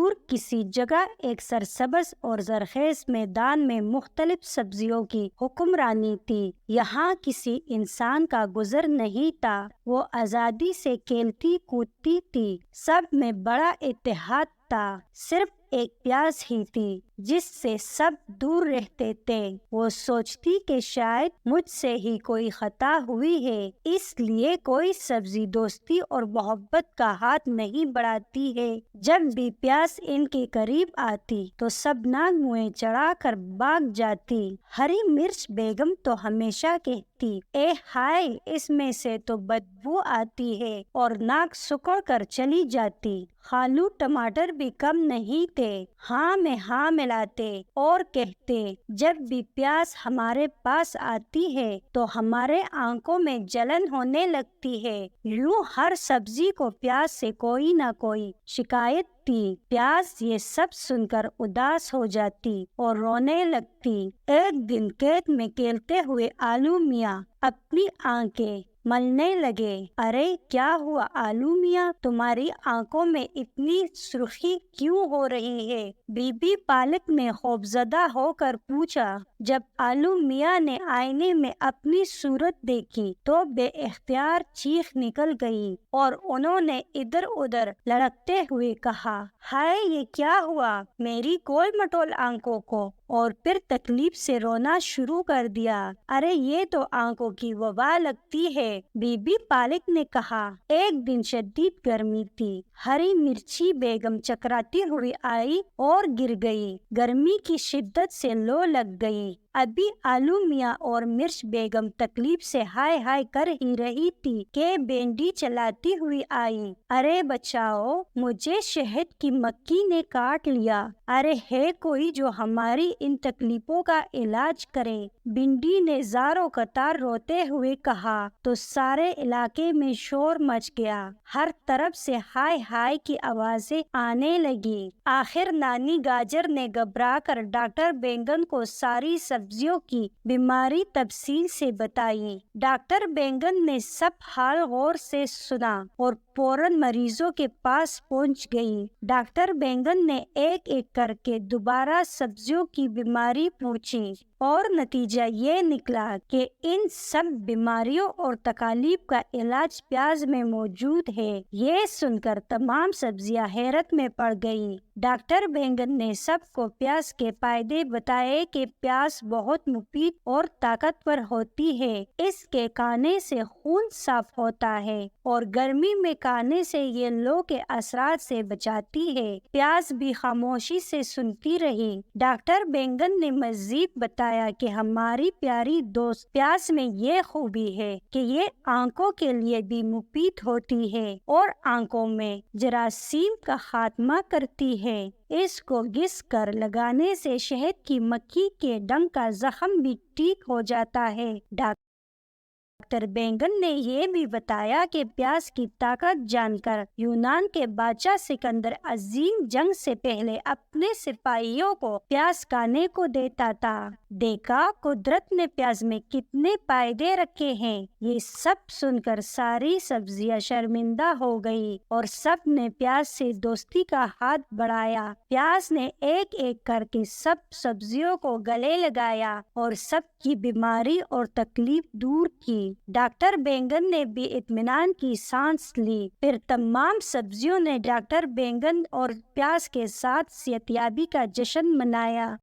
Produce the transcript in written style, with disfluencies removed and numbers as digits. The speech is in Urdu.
دور کسی جگہ ایک سرسبز اور زرخیز میدان میں مختلف سبزیوں کی حکمرانی تھی۔ یہاں کسی انسان کا گزر نہیں تھا، وہ آزادی سے کھیلتی کودتی تھی، سب میں بڑا اتحاد تھا۔ صرف ایک پیاز ہی تھی جس سے سب دور رہتے تھے۔ وہ سوچتی کہ شاید مجھ سے ہی کوئی خطا ہوئی ہے، اس لیے کوئی سبزی دوستی اور محبت کا ہاتھ نہیں بڑھاتی ہے۔ جب بھی پیاز ان کے قریب آتی تو سب ناک منہ چڑھا کر بھاگ جاتی۔ ہری مرچ بیگم تو ہمیشہ کہتی، اے ہائے، اس میں سے تو بدبو آتی ہے، اور ناک سکڑ کر چلی جاتی۔ خالو ٹماٹر بھی کم نہیں تھے، ہاں میں ہاں ملاتے اور کہتے، جب بھی پیاز ہمارے پاس آتی ہے تو ہمارے آنکھوں میں جلن ہونے لگتی ہے۔ یوں ہر سبزی کو پیاز سے کوئی نہ کوئی شکایت تھی۔ پیاز یہ سب سن کر اداس ہو جاتی اور رونے لگتی۔ ایک دن کھیت میں کھیلتے ہوئے آلو میاں اپنی آنکھیں ملنے لگے۔ ارے کیا ہوا آلو میاں، تمہاری آنکھوں میں اتنی سرخی کیوں ہو رہی ہے؟ بی بی پالک نے خوفزدہ ہو کر پوچھا۔ جب آلو میاں نے آئینے میں اپنی صورت دیکھی تو بے اختیار چیخ نکل گئی اور انہوں نے ادھر ادھر لڑکتے ہوئے کہا، ہائے یہ کیا ہوا میری گول مٹول آنکھوں کو، اور پھر تکلیف سے رونا شروع کر دیا۔ ارے یہ تو آنکھوں کی وبا لگتی ہے، بی بی پالک نے کہا۔ ایک دن شدید گرمی تھی، ہری مرچی بیگم چکراتی ہوئی آئی اور گر گئی۔ گرمی کی شدت سے لو لگ گئی۔ ابھی آلو میاں اور مرچ بیگم تکلیف سے ہائے ہائے کر ہی رہی تھی کہ بینڈی چلاتی ہوئی آئی۔ ارے بچاؤ، مجھے شہد کی مکھی نے کاٹ لیا، ارے ہے کوئی جو ہماری ان تکلیفوں کا علاج کرے؟ بینڈی نے زاروں قطار روتے ہوئے کہا تو سارے علاقے میں شور مچ گیا۔ ہر طرف سے ہائے ہائے کی آوازیں آنے لگی۔ آخر نانی گاجر نے گھبرا کر ڈاکٹر بینگن کو ساری سبزیوں کی بیماری تفصیل سے بتائی۔ ڈاکٹر بینگن نے سب حال غور سے سنا اور فوراً مریضوں کے پاس پہنچ گئی۔ ڈاکٹر بینگن نے ایک ایک کر کے دوبارہ سبزیوں کی بیماری پوچھی اور نتیجہ یہ نکلا کہ ان سب بیماریوں اور تکالیف کا علاج پیاز میں موجود ہے۔ یہ سن کر تمام سبزیاں حیرت میں پڑ گئیں۔ ڈاکٹر بینگن نے سب کو پیاز کے فائدے بتائے کہ پیاز بہت مفید اور طاقتور ہوتی ہے، اس کے کھانے سے خون صاف ہوتا ہے اور گرمی میں کھانے سے یہ لو کے اثرات سے بچاتی ہے۔ پیاز بھی خاموشی سے سنتی رہی۔ ڈاکٹر بینگن نے مزید بتایا کہ ہماری پیاری دوست پیاز میں یہ خوبی ہے کہ یہ آنکھوں کے لیے بھی مفید ہوتی ہے اور آنکھوں میں جراثیم کا خاتمہ کرتی ہے۔ اس کو گھس کر لگانے سے شہد کی مکھی کے ڈنک کا زخم بھی ٹھیک ہو جاتا ہے۔ ڈاکٹر بینگن نے یہ بھی بتایا کہ پیاز کی طاقت جان کر یونان کے بادشاہ سکندر عظیم جنگ سے پہلے اپنے سپاہیوں کو پیاز کھانے کو دیتا تھا۔ دیکھا قدرت نے پیاز میں کتنے فائدے رکھے ہیں۔ یہ سب سن کر ساری سبزیاں شرمندہ ہو گئی اور سب نے پیاز سے دوستی کا ہاتھ بڑھایا۔ پیاز نے ایک ایک کر کے سب سبزیوں کو گلے لگایا اور سب کی بیماری اور تکلیف دور کی۔ ڈاکٹر بینگن نے بھی اطمینان کی سانس لی۔ پھر تمام سبزیوں نے ڈاکٹر بینگن اور پیاز کے ساتھ صحت یابی کا جشن منایا۔